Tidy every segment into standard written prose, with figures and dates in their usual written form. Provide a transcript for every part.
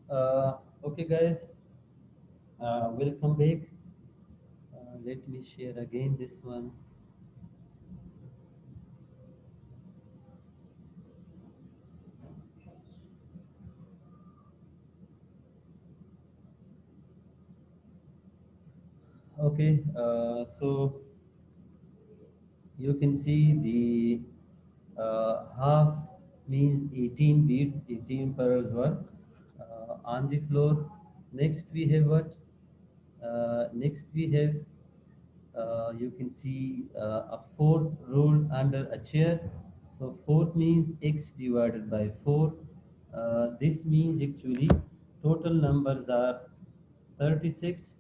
Okay, guys, welcome back. Let me share again this one. Okay, so you can see the half means 18 beats, 18 per hours work on the floor. Next, we have what? Next, we have you can see a fourth rule under a chair. So fourth means x divided by 4. This means actually total numbers are 36.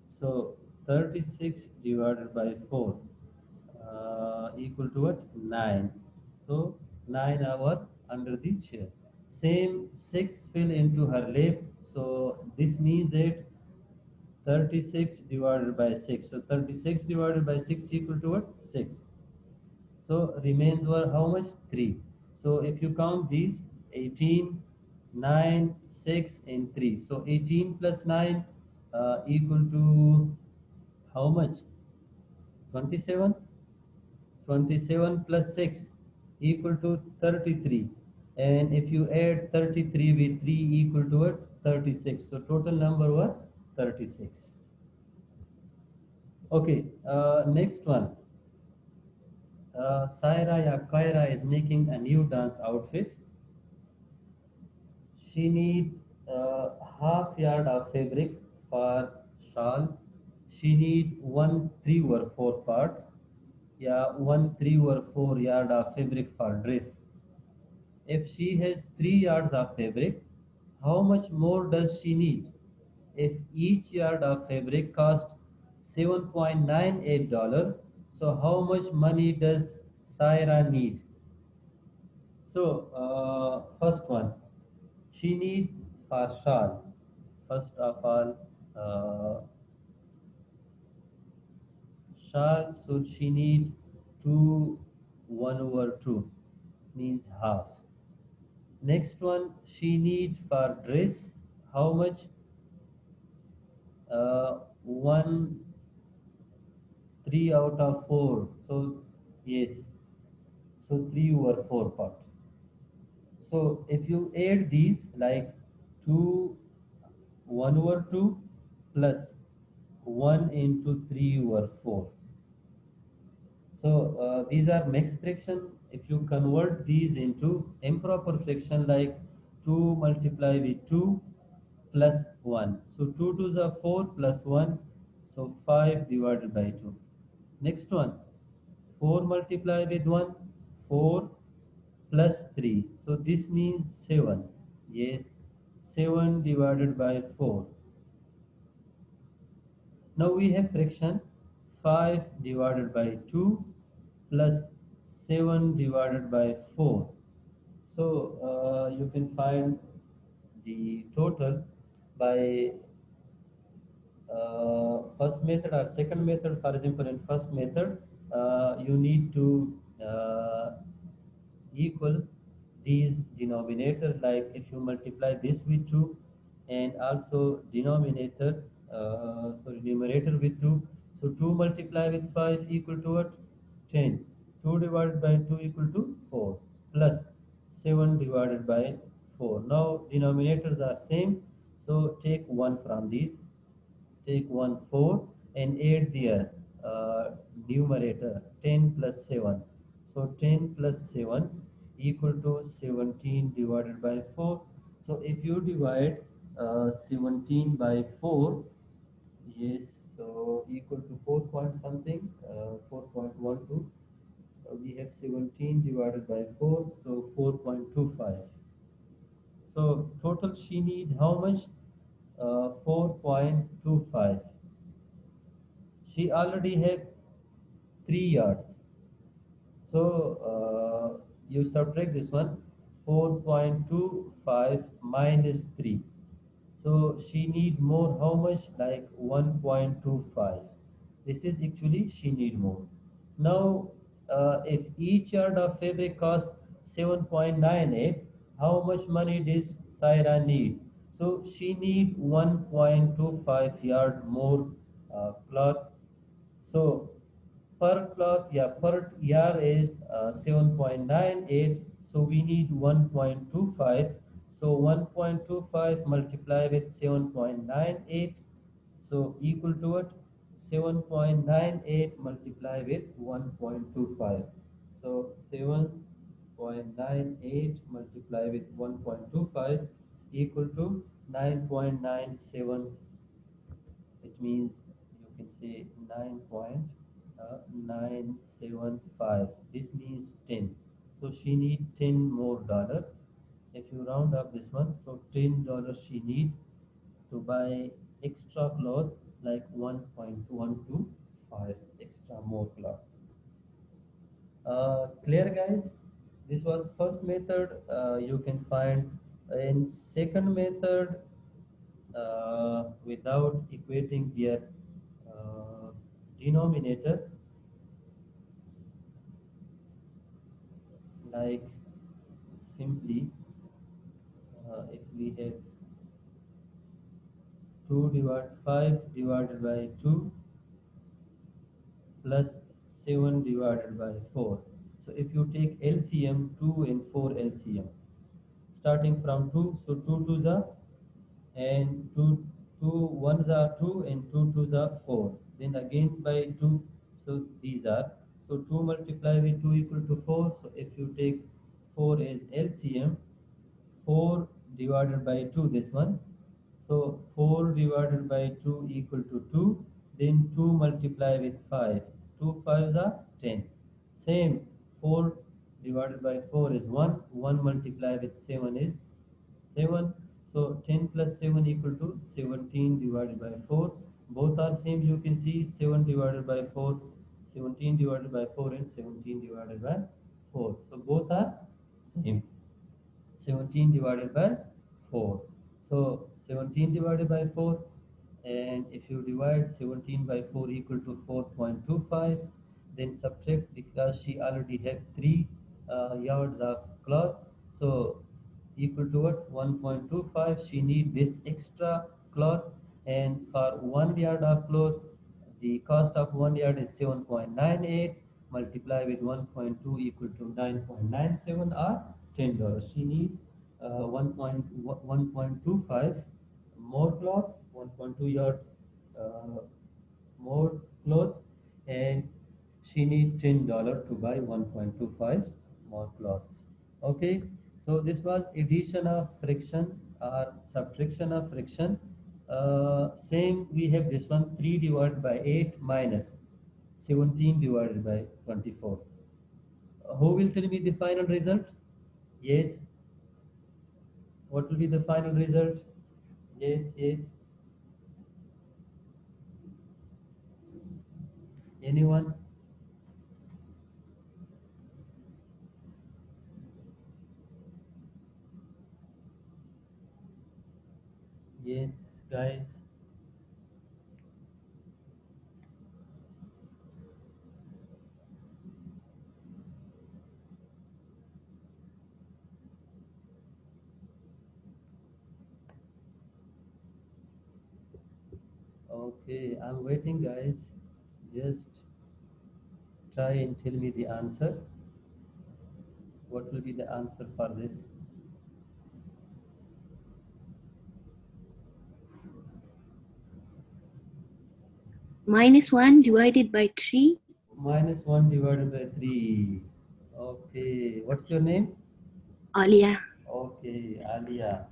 So 36 divided by 4 equal to what? 9. So 9 hour under the chair. Same 6 fell into her lap. So this means that 36 divided by 6. So 36 divided by 6 equal to what? 6. So remains were how much? 3. So if you count these 18, 9, 6 and 3. So 18 plus 9 equal to how much? 27. 27 plus 6 equal to 33. And if you add 33 with 3 equal to what? 36. So total number was 36. Okay, next one. Saira ya Kaira is making a new dance outfit. She need half yard of fabric for shawl. She need 1 3/4 part. Yeah, 1 3/4 yard of fabric for dress. If she has 3 yards of fabric, how much more does she need? If each yard of fabric costs $7.98, so how much money does Saira need? So, first one, she need for shawl. First of all, shawl, so she need 2 1/2 means half. Next one, she need for dress. How much? 1 3/4. So yes, so 3/4 part. So if you add these like 2 1/2 plus 1 into 3/4. So these are mixed fraction. If you convert these into improper fraction like 2 multiply with 2 plus 1. So 2 to the 4 plus 1. So 5 divided by 2. Next one, 4 multiply with 1, 4 plus 3. So this means 7. Yes, 7 divided by 4. Now we have fraction 5 divided by 2 plus 7 divided by 4. So you can find the total by first method or second method. For example, in first method, you need to equals these denominator, like if you multiply this with 2 and also denominator, sorry, numerator with 2. So 2 multiply with 5 equal to what? 10. 2 divided by 2 equal to 4 plus 7 divided by 4. Now denominators are same, so take 1 from these. Take 1 4 and add their numerator 10 plus 7. So 10 plus 7 equal to 17 divided by 4. So if you divide 17 by 4, yes, so equal to 4 point something, 4.12. We have 17 divided by 4, so 4.25. So total she need how much? 4.25. She already had 3 yards. So you subtract this one, 4.25 minus 3. So she need more how much? Like 1.25. This is actually she need more. Now if each yard of fabric cost 7.98, how much money does Saira need? So she need 1.25 yard more cloth. So per cloth, yeah, per yard is 7.98. So we need 1.25. So 1.25 multiplied with 7.98. So equal to what? 7.98 multiplied with 1.25. So 7.98 multiplied with 1.25 equal to 9.97. It means you can say 9.975. This means 10. So she need 10 more dollar. If you round up this one, so $10 she need to buy extra cloth like 1.125 extra more cloth. Clear, guys? This was first method. You can find in second method without equating their uh, denominator, like simply if we have 2 divided 5 divided by 2 plus 7 divided by 4. So if you take LCM, 2 and 4 LCM, starting from 2, so 2 twos are, and 2 ones are 2 and 2 twos are 4. Then again by 2, so these are, so 2 multiplied with 2 equal to 4. So if you take 4 as LCM, 4 divided by 2, this one, so 4 divided by 2 equal to 2. Then 2 multiply with 5. 2 fives are 10. Same, 4 divided by 4 is 1. 1 multiply with 7 is 7. So 10 plus 7 equal to 17 divided by 4. Both are same, you can see 7 divided by 4, 17 divided by 4 and 17 divided by 4. So both are same. 17 divided by 4. So 17 divided by 4, and if you divide 17 by 4 equal to 4.25, then subtract because she already have 3 yards of cloth. So equal to what? 1.25. She need this extra cloth, and for 1 yard of cloth, the cost of 1 yard is 7.98. Multiply with 1.2 equal to 9.97 or $10. She need 1.25 more cloth, 1.2 yard uh, more clothes, and she need $10 to buy 1.25 more clothes. Okay, so this was addition of friction or subtraction of friction. Same, we have this one, 3 divided by 8 minus 17 divided by 24. Who will tell me the final result? Yes, what will be the final result? Yes, yes, anyone? Yes, guys. Okay, I'm waiting, guys. Just try and tell me the answer. What will be the answer for this? -1 divided by 3. Minus 1 divided by 3. Okay, what's your name? Alia. Okay, Alia.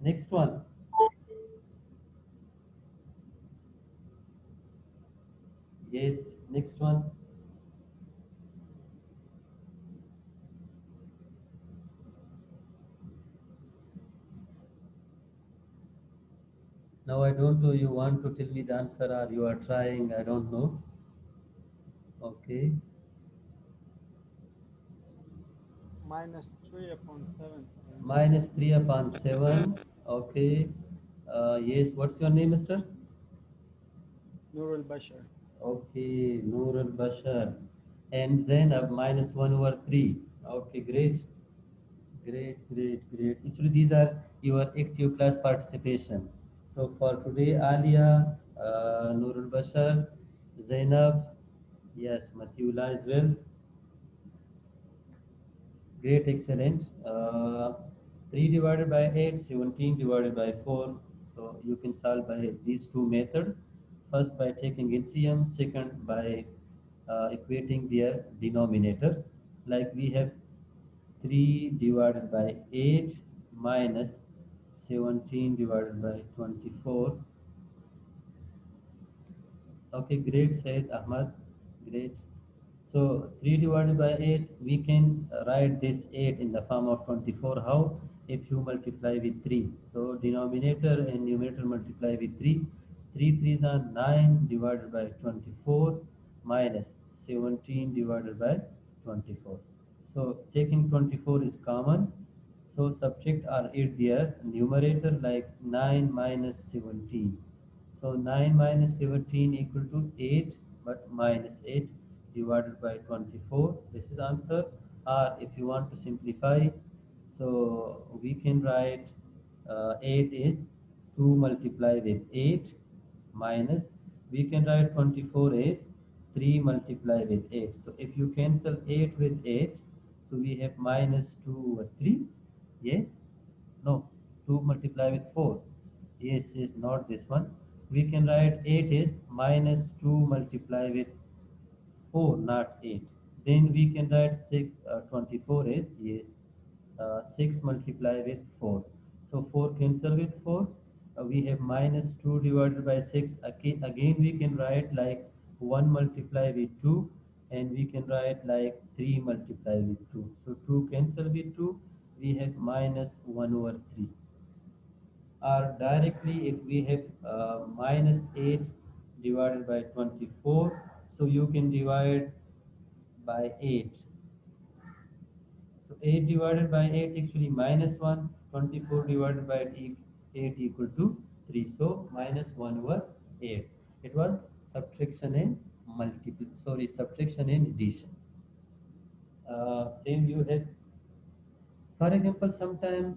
Next one. Yes, next one. Now I don't know, you want to tell me the answer or you are trying, I don't know. Okay, minus 3 upon 7. Okay, yes, what's your name, mister? Okay, Noor al Bashar. And Zainab, minus 1 over 3. Okay, great. Great, great, great. Actually, these are your active class participation. So for today, Alia, Nurul Bashar, Zainab, yes, Mathiula as well. Great, excellent. 3 divided by 8, 17 divided by 4. So you can solve by these two methods. First by taking LCM, second by equating their denominator. Like we have 3 divided by 8 minus 17 divided by 24. Okay, great, said Ahmad. Great. So 3 divided by 8, we can write this 8 in the form of 24. How? If you multiply with 3. So denominator and numerator multiply with 3. 3 3s are 9 divided by 24 minus 17 divided by 24. So taking 24 is common. So subtract or add their numerator like 9 minus 17. So 9 minus 17 equal to 8, but minus 8 divided by 24. This is answer. Or if you want to simplify, so we can write 8 is 2 multiply with 8 minus, we can write 24 is 3 multiply with 8. So if you cancel 8 with 8, so we have minus 2 over 3. Yes? No. 2 multiply with 4. Yes, is not this one. We can write 8 is minus 2 multiply with 4, not 8. Then we can write 6, 24 is, yes, 6 multiply with 4. So 4 cancel with 4. We have minus 2 divided by 6. Again we can write like 1 multiply with 2. And we can write like 3 multiply with 2. So 2 cancel with 2. We have minus 1 over 3. Or directly if we have minus 8 divided by 24, so you can divide by 8. So 8 divided by 8 actually minus 1, 24 divided by 8 equal to 3. So minus 1 over 8. It was subtraction and subtraction and addition. Same you have. For example, sometimes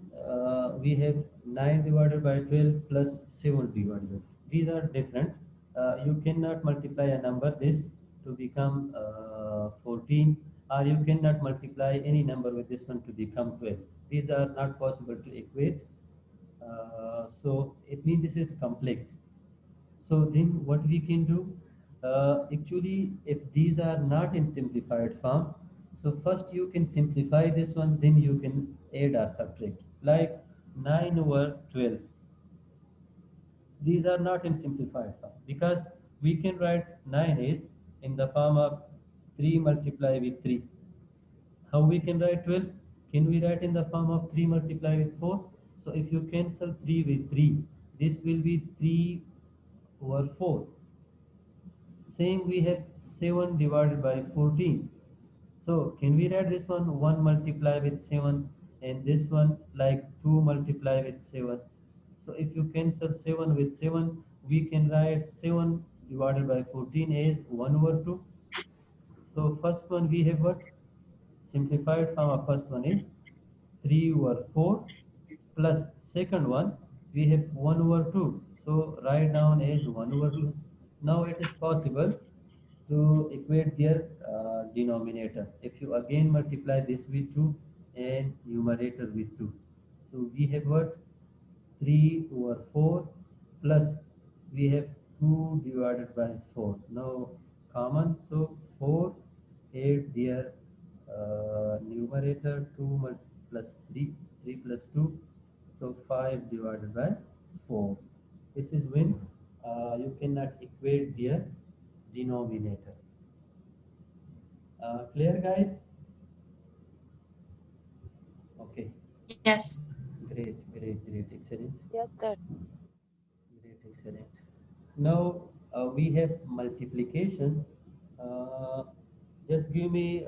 we have 9 divided by 12 plus 7 divided by. These are different. You cannot multiply a number this to become 14, or you cannot multiply any number with this one to become 12. These are not possible to equate. So it means this is complex. So then what we can do, actually if these are not in simplified form, so first you can simplify this one, then you can add or subtract. Like 9 over 12. These are not in simplified form because we can write 9 is in the form of 3 multiply with 3. How we can write 12? Can we write in the form of 3 multiply with 4? So if you cancel 3 with 3, this will be 3 over 4. Same we have 7 divided by 14. So can we write this one 1 multiply with 7 and this one like 2 multiply with 7. So if you cancel 7 with 7, we can write 7 divided by 14 as 1 over 2. So first one we have what? Simplified form of first one is 3 over 4 plus second one we have 1 over 2. So write down as 1 over 2. Now it is possible to equate their denominator. If you again multiply this with 2 and numerator with 2. So we have what? 3 over 4 plus we have 2 divided by 4. Now common, so 4 add their numerator 2 plus 3, 3 plus 2, so 5 divided by 4. This is when you cannot equate their denominators. Clear guys? Okay, Yes. great, great, great, excellent. Yes, sir. Great, excellent. Now we have multiplication. Uh, just give me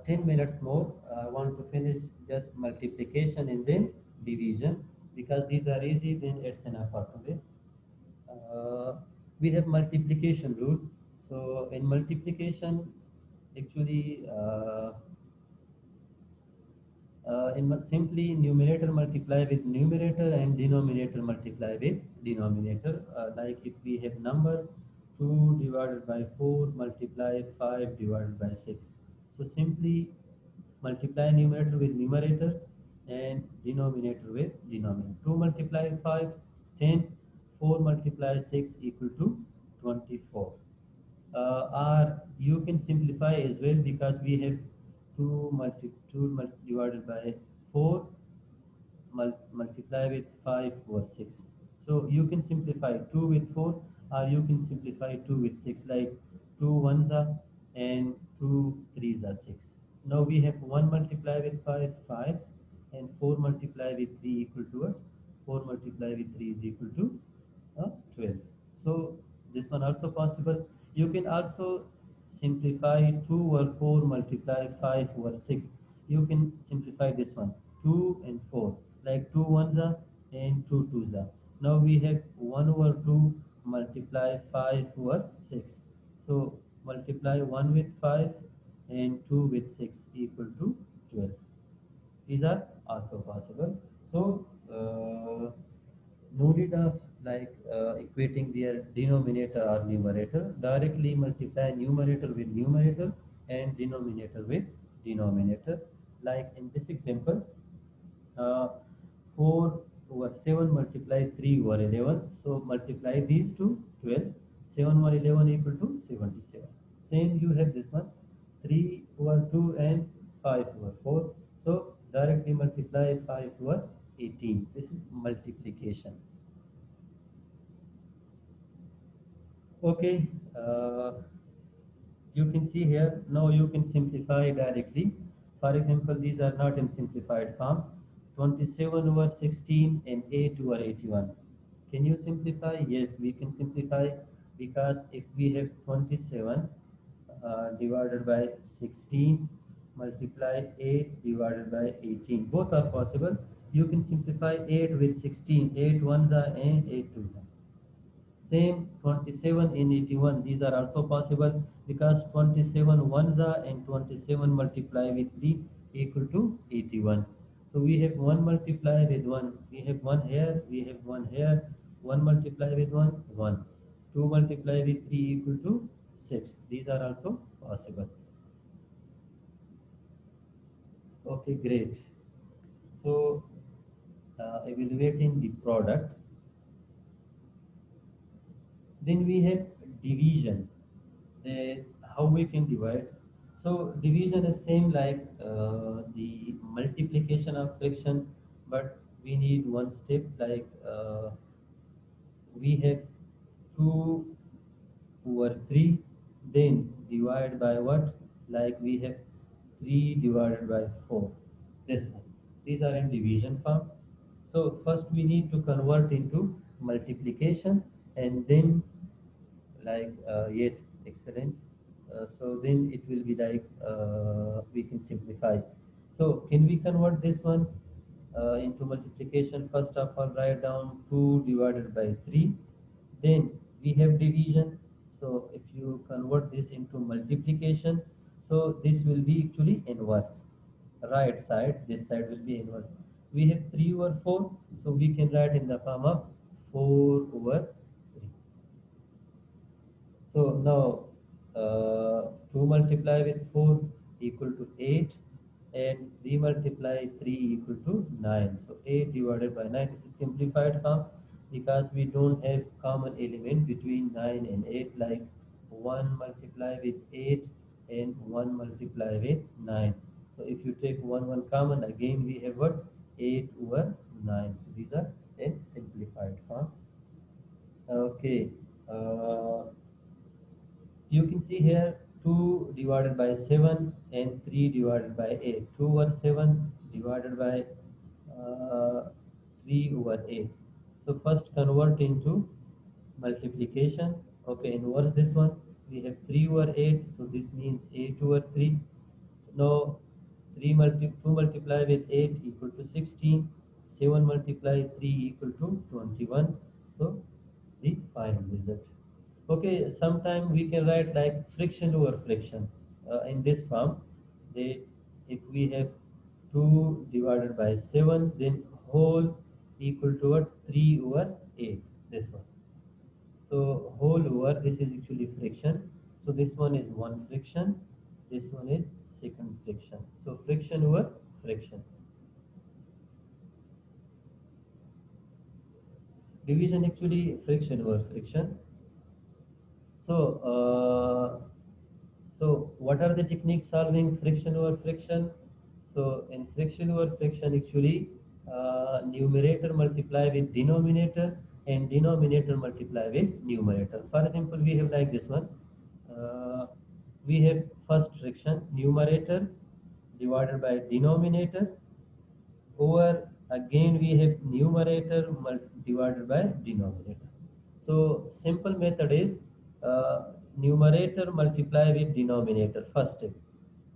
10 minutes more. I want to finish just multiplication and then division because these are easy, then it's enough for today. We have multiplication rule. So in multiplication, actually, Simply numerator multiply with numerator and denominator multiply with denominator. Like if we have number 2 divided by 4 multiply 5 divided by 6. So simply multiply numerator with numerator and denominator with denominator. 2 multiply 5, 10. 4 multiply 6 equal to 24. Or you can simplify as well, because we have 2 divided by 4 multiply with 5 over 6. So you can simplify 2 with 4, or you can simplify 2 with 6, like 2 ones are and 2 threes are 6. Now we have 1 multiply with 5, 5, and 4 multiply with 3 equal to what? 4 multiply with 3 is equal to 12. So this one also possible. You can also simplify 2 over 4 multiply 5 over 6. You can simplify this one, 2 and 4, like 2 ones are and 2 twos are. Now we have 1 over 2 multiply 5 over 6. So multiply 1 with 5 and 2 with 6 equal to 12. These are also possible. So no need of like equating their denominator or numerator. Directly multiply numerator with numerator and denominator with denominator. Like in this example, uh, 4 over 7 multiply 3 over 11. So multiply these two, 12. 7 over 11 equal to 77. Same you have this one, 3 over 2 and 5 over 4. So directly multiply 5 over 18. This is multiplication. Okay, you can see here, now you can simplify directly. For example, these are not in simplified form. 27 over 16 and 8 over 81. Can you simplify? Yes, we can simplify, because if we have 27 divided by 16 multiply 8 divided by 18, both are possible. You can simplify 8 with 16, 8 ones are and 8 twos are. Same 27 in 81. These are also possible, because 27 ones are and 27 multiply with 3 equal to 81. So we have 1 multiply with 1. We have 1 here. We have 1 here. 1 multiply with 1, 1. 2 multiply with 3 equal to 6. These are also possible. Okay, great. So evaluating the product. Then we have division. How we can divide. So division is same like the multiplication of fraction, but we need one step, like we have 2 over 3, then divide by what? Like we have 3 divided by 4. This one. These are in division form. So first we need to convert into multiplication, and then like yes, excellent. So then it will be like we can simplify. So can we convert this one into multiplication? First of all, write down 2 divided by 3. Then we have division. So if you convert this into multiplication, so this will be actually inverse. Right side, this side will be inverse. We have 3 over 4, so we can write in the form of 4 over 3. So now 2 multiply with 4 equal to 8, and 3 multiply 3 equal to 9. So 8 divided by 9 is a simplified form, because we don't have common element between 9 and 8, like 1 multiply with 8 and 1 multiply with 9. So if you take 1 common, again we have what? 8 over 9. So these are in simplified form. Okay. Uh, you can see here 2 divided by 7 and 3 divided by 8. 2 over 7 divided by 3 over 8. So first convert into multiplication. Okay, inverse this one. We have 3 over 8, so this means 8 over 3. Now 2 multiply with 8 equal to 16. 7 multiply 3 equal to 21. So the final result. Okay, sometime we can write like friction over friction in this form. That if we have 2 divided by 7, then whole equal to what? 3 over 8, this one. So whole over, this is actually friction. So this one is one friction, this one is second friction. So friction over friction. Division actually friction over friction. So, so what are the techniques solving friction over friction? So in friction over friction, actually, numerator multiply with denominator and denominator multiply with numerator. For example, we have like this one. Uh, we have first friction numerator divided by denominator over again we have numerator divided by denominator. So simple method is numerator multiply with denominator. First step,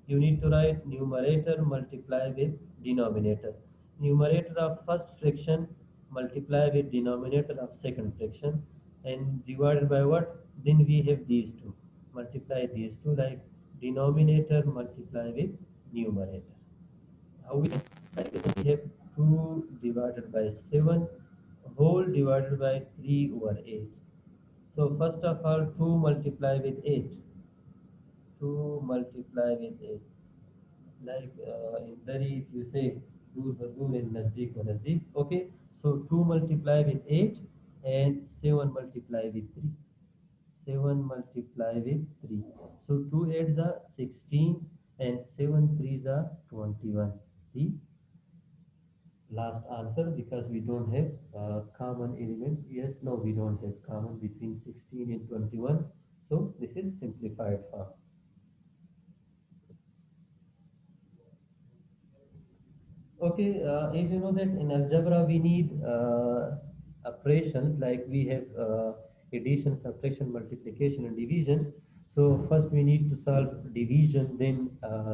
you need to write numerator multiply with denominator. Numerator of first fraction multiply with denominator of second fraction and divided by what? Then we have these two. Multiply these two like denominator multiply with numerator. How we can like this? We have 2 divided by 7 whole divided by 3 over 8. So first of all 2 multiply with 8. 2 multiply with 8. Like in Dari if you say दूर व दूर and नजदीक व नजदीक. Okay. So 2 multiply with 8 and 7 multiply with 3. 7 multiply with 3. So 2 8s are 16 and 7 3s are 21. The last answer because we don't have common element. Yes, no, we don't have common between 16 and 21. So this is simplified form. Okay, as you know that in algebra we need operations like we have addition, subtraction, multiplication, and division. So first we need to solve division, then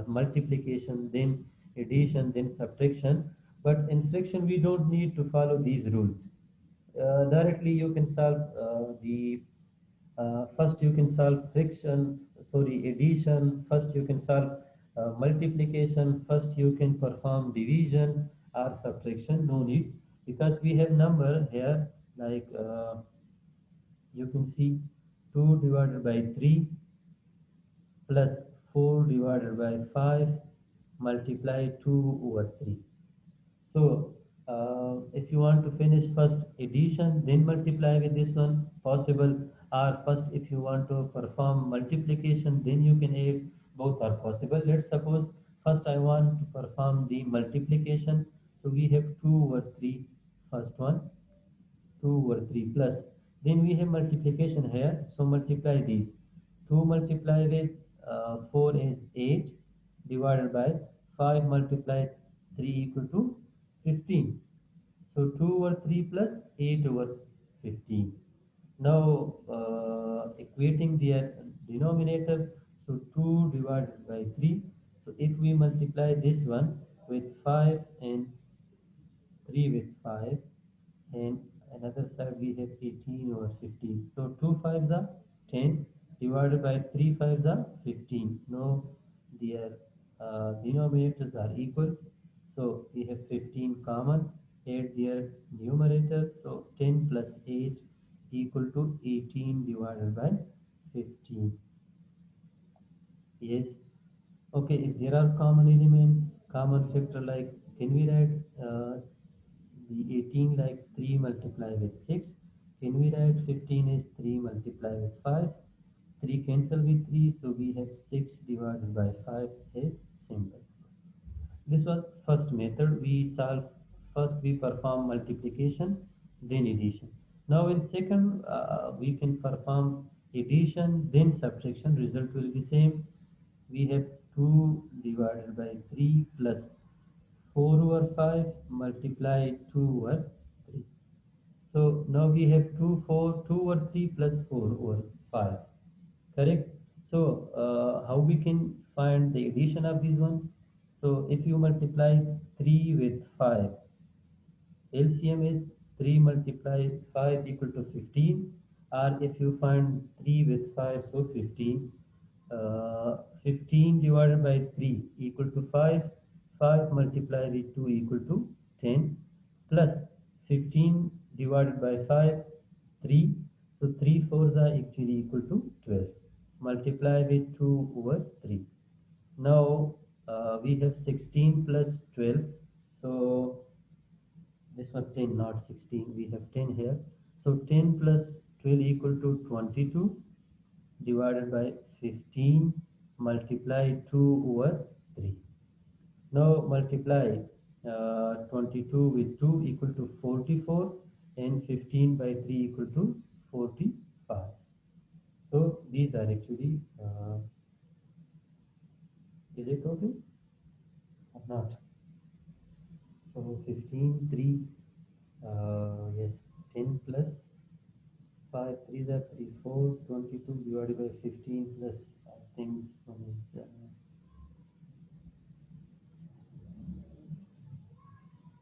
multiplication, then addition, then subtraction. But in fraction we don't need to follow these rules. Directly you can solve the first you can solve friction, sorry, addition. First you can solve multiplication. First you can perform division or subtraction. No need because we have number here like you can see 2 divided by 3 plus 4 divided by 5 multiply 2 over 3. So if you want to finish first addition, then multiply with this one, possible. Or first, if you want to perform multiplication, then you can add. Both are possible. Let's suppose first I want to perform the multiplication. So we have 2 over 3, first one, 2 over 3 plus. Then we have multiplication here. So multiply these. 2 multiply with 4 is 8 divided by 5 multiply 3 equal to 15. So 2 over 3 plus 8 over 15. Now equating their denominator. So 2 divided by 3. So if we multiply this one with 5 and 3 with 5 and another side we have 18 over 15. So 2 5s are 10 divided by 3 5s are 15. Now their denominators are equal. So we have 15 common, add their numerator. So 10 plus 8 equal to 18 divided by 15. Yes. Okay, if there are common element, common factor like can we write the 18 like 3 multiply with 6? Can we write 15 is 3 multiply with 5? 3 cancel with 3, so we have 6 divided by 5 is simple. This was first method. We solve first we perform multiplication, then addition. Now in second we can perform addition, then subtraction. Result will be same. We have 2 divided by 3 plus 4 over 5 multiply 2 over 3. So now we have 2, 4, 2 over 3 plus 4 over 5. Correct? So how we can find the addition of this one? So if you multiply 3 with 5, LCM is 3 multiply 5 equal to 15. Or if you find 3 with 5, so 15. 15 divided by 3 equal to 5. 5 multiplied with 2 equal to 10 plus 15 divided by 5 3. So 3 fours are actually equal to 12. Multiply with 2 over 3. Now we have 16 plus 12. So this one 10, not 16. We have 10 here. So 10 plus 12 equal to 22 divided by 15 multiply 2 over 3. Now multiply 22 with 2 equal to 44 and 15 by 3 equal to 45. So these are actually, is it okay or not? So 15, 3, yes, 10 plus 5, 3 are 3, 4, 22 divided by 15 plus, I think this one is,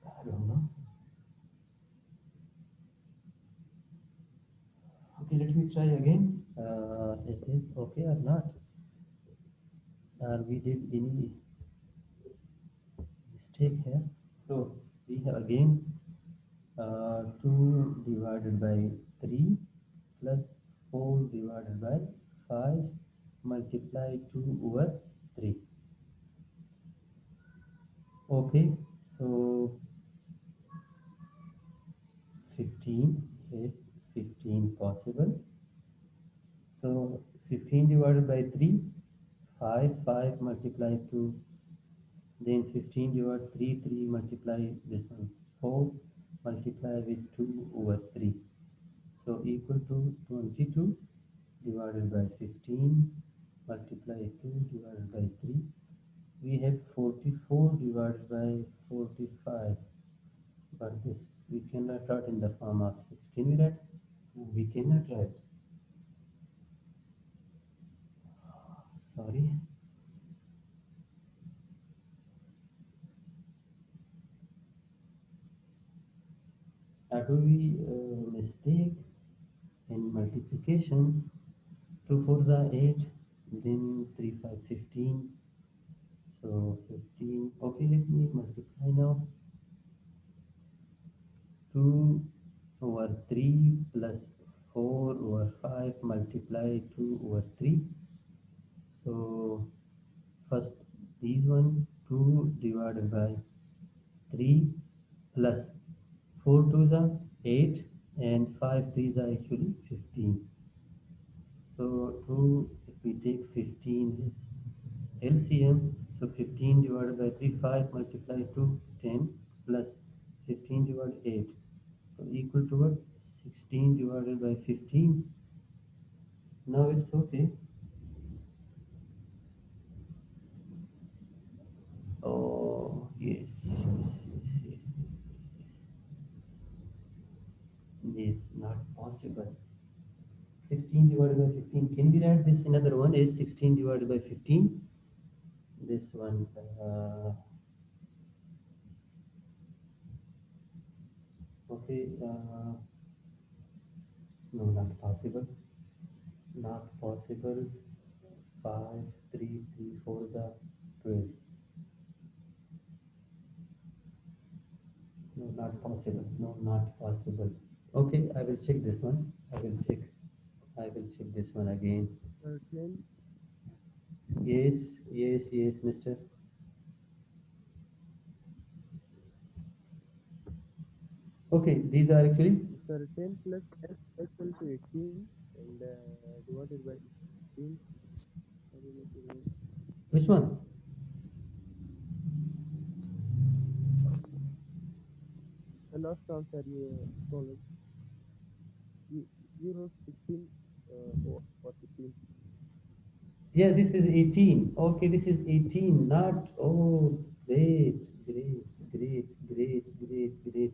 I don't know. Okay, let me try again. Is this okay or not? Or we did any mistake here? So we have again 2 divided by 3 plus 4 divided by 5 multiply 2 over 3. Okay, so 15 is 15 possible. So 15 divided by 3, 5, 5 multiply 2, then 15 divided 3, 3 multiply this one, 4 multiply with 2 over 3. So equal to 22 divided by 15 multiply 2 divided by 3. We have 44 divided by 45, but this we cannot write in the form of 6. Can we write? No, we cannot write. Sorry. Do we mistake in multiplication? 2 fours are 8, then 3 5 15. So 15. Okay, let me multiply now. 2 over 3 plus 4 over 5 multiply 2 over 3. So first these one 2 divided by 3 plus 4 twos are 8 and 5 threes are actually 15. So 2, if we take 15 is LCM. So 15 divided by 3, 5 multiply 2, 10 plus 15 divided 8. So equal to what? 16 divided by 15. Now it's okay. Oh, yes, yes, yes, yes, yes, yes, yes. Yes, not possible. 16 divided by 15. Can we write this another one is 16 divided by 15? This one, okay, no, not possible. Not possible. 5, 3, 3, 4, the 12. No, not possible. No, not possible. Okay, I will check this one. I will check. I will check this one again. 13, Yes, yes, yes, mister. Okay, these are actually, 13 plus s equal to 18 and divided by 15. which one? The last answer you told us. You, you wrote 16 or 15. Yeah, this is 18. Okay, this is 18, not, oh, great, great, great, great, great, great.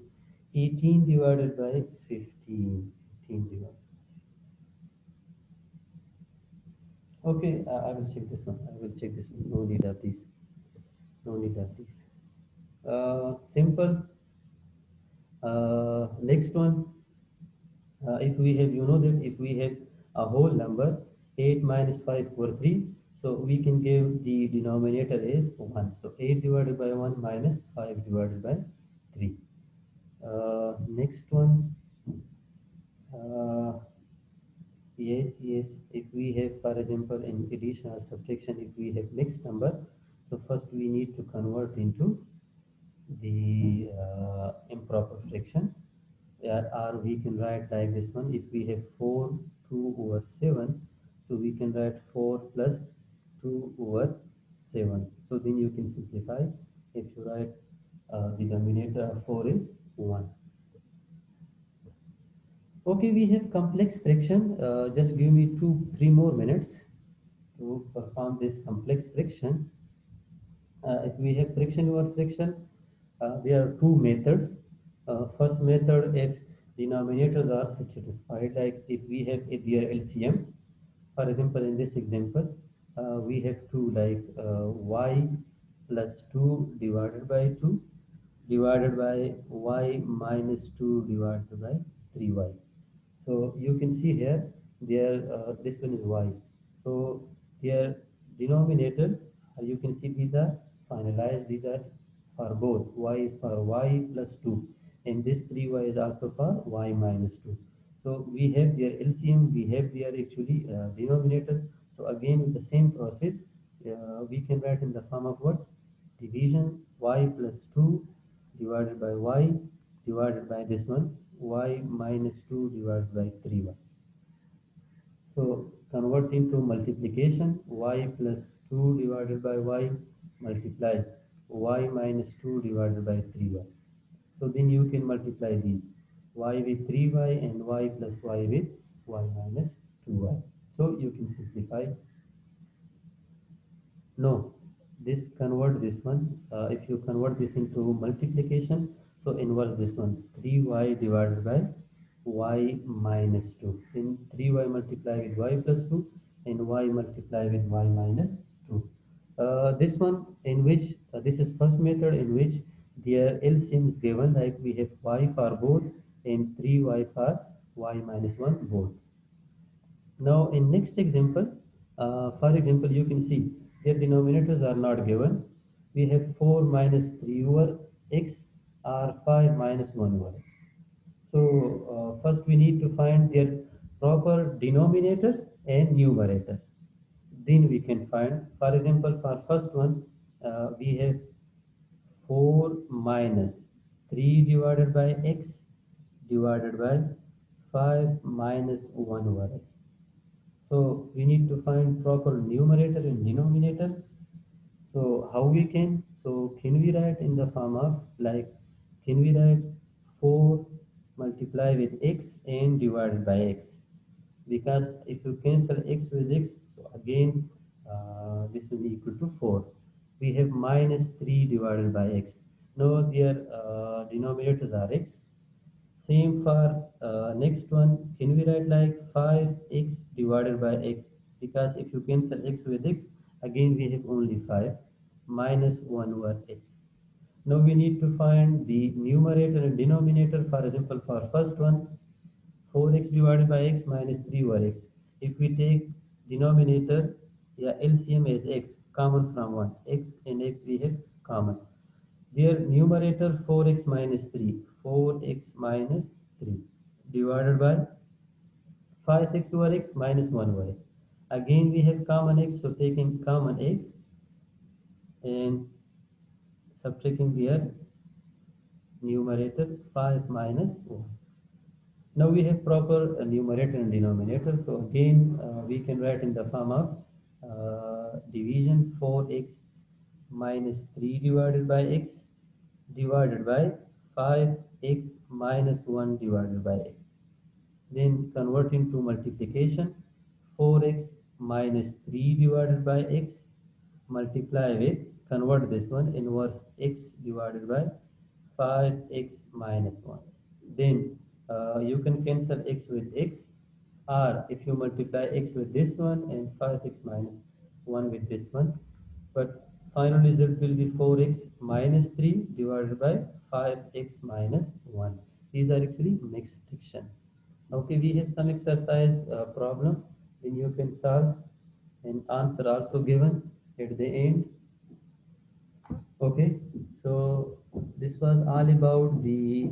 18 divided by 15. 15 divided. Okay, I will check this one. I will check this one. No need of this. No need of this. Simple. Next one. If we have, you know that if we have a whole number, 8 minus 5 over 3. So we can give the denominator is 1. So 8 divided by 1 minus 5 divided by 3. Next one. Uh, yes, yes. If we have, for example, in addition or subtraction, if we have mixed number, so first we need to convert into the improper fraction. Yeah, or we can write like this one. If we have 4 2 over 7, so we can write 4 plus 2 over 7. So then you can simplify. If you write the denominator of 4 is 1. Okay, we have complex fraction. Just give me 2 3 more minutes to perform this complex fraction. If we have friction over friction, there are two methods. First method, if denominators are satisfied, like if we have their LCM, for example, in this example, we have 2, like y plus 2 divided by 2 divided by y minus 2 divided by 3y. So you can see here, there this one is y. So their denominator, you can see these are finalized. These are for both. Y is for y plus 2, and this 3y is also for y minus 2. So we have their LCM, we have their actually denominator. So again, with the same process, we can write in the form of what? Division y plus 2 divided by y divided by this one y minus 2 divided by 3y. So convert into multiplication, y plus 2 divided by y multiply y minus 2 divided by 3y. So then you can multiply these, y with 3y and y plus y with y minus 2y. So you can simplify. No, this convert this one. If you convert this into multiplication, so inverse this one, 3y divided by y minus 2. Then 3y multiply with y plus 2 and y multiply with y minus 2. This one in which, this is first method in which their LCM is given, like we have y for both and 3y for y minus 1 both. Now in next example, for example, you can see their denominators are not given. We have 4 minus 3 over x or 5 minus 1 over x. So first we need to find their proper denominator and numerator. Then we can find, for example, for first one, we have 4 minus 3 divided by x divided by 5 minus 1 over x. So we need to find proper numerator and denominator. So how we can? So can we write in the form of, like, can we write 4 multiply with x and divided by x? Because if you cancel x with x, so again this will be equal to 4. We have minus 3 divided by x. Now their denominators are x. Same for next one. Can we write like 5x divided by x? Because if you cancel x with x, again we have only 5 minus 1 over x. Now we need to find the numerator and denominator. For example, for first one, 4x divided by x minus 3 over x. If we take denominator, yeah, LCM is x, common from 1. X and x we have common. Their numerator 4x minus 3, 4x minus 3 divided by 5x over x minus 1 over x. Again we have common x, so taking common x and subtracting their numerator 5 minus 1. Now we have proper numerator and denominator, so again we can write in the form of division 4x minus 3 divided by x divided by 5x minus 1 divided by x. Then convert into multiplication, 4x minus 3 divided by x multiply with, convert this one, inverse x divided by 5x minus 1. Then you can cancel x with x, or if you multiply x with this one and 5x minus 1 with this one, but final result will be 4x minus 3 divided by 5x minus 1. These are actually mixed fraction. Okay, we have some exercise problem, then you can solve. and answer also given at the end. Okay, so this was all about the